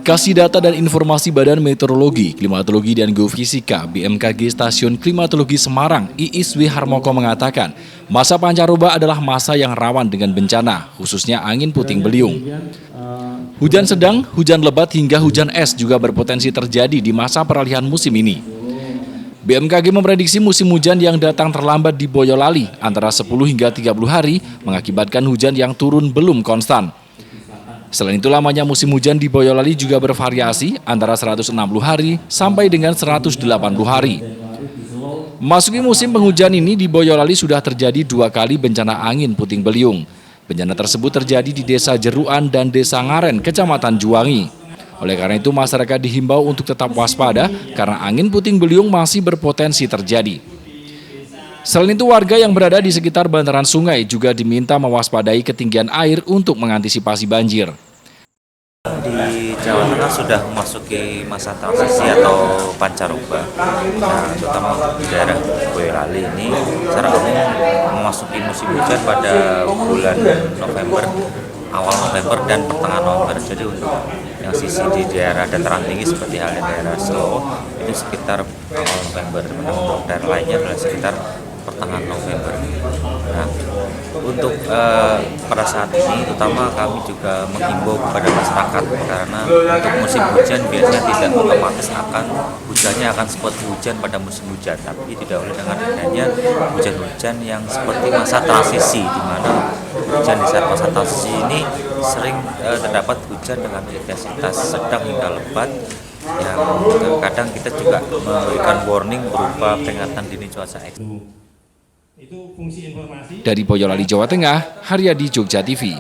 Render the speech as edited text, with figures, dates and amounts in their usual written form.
Aplikasi data dan informasi Badan Meteorologi, Klimatologi dan Geofisika BMKG Stasiun Klimatologi Semarang, Iis W. Harmoko mengatakan, masa pancaroba adalah masa yang rawan dengan bencana, khususnya angin puting beliung. Hujan sedang, hujan lebat hingga hujan es juga berpotensi terjadi di masa peralihan musim ini. BMKG memprediksi musim hujan yang datang terlambat di Boyolali antara 10 hingga 30 hari mengakibatkan hujan yang turun belum konstan. Selain itu, lamanya musim hujan di Boyolali juga bervariasi antara 160 hari sampai dengan 180 hari. Memasuki musim penghujan ini di Boyolali sudah terjadi 2 kali bencana angin puting beliung. Bencana tersebut terjadi di Desa Jeruan dan Desa Ngaren, Kecamatan Juwangi. Oleh karena itu, masyarakat dihimbau untuk tetap waspada karena angin puting beliung masih berpotensi terjadi. Selain itu, warga yang berada di sekitar bantaran sungai juga diminta mewaspadai ketinggian air untuk mengantisipasi banjir. Di Jawa Tengah sudah memasuki masa transisi atau pancaroba. Nah, terutama di daerah Boyolali ini secara umum memasuki musim hujan pada bulan November, awal November dan pertengahan November. Jadi untuk yang sisi di daerah dataran tinggi seperti halnya daerah Solo itu sekitar awal November. Untuk daerah lainnya adalah sekitar pertengahan November. Nah, untuk pada saat ini, terutama kami juga menghimbau kepada masyarakat karena untuk musim hujan biasanya tidak otomatis hujannya akan seperti hujan pada musim hujan, tapi tidak oleh dengan adanya hujan-hujan yang seperti masa transisi, di mana hujan di saat masa transisi ini sering terdapat hujan dengan intensitas sedang hingga lebat yang kadang kita juga memberikan warning berupa peringatan dini cuaca ekstrem. Dari Boyolali, Jawa Tengah, Haryadi, Jogja TV.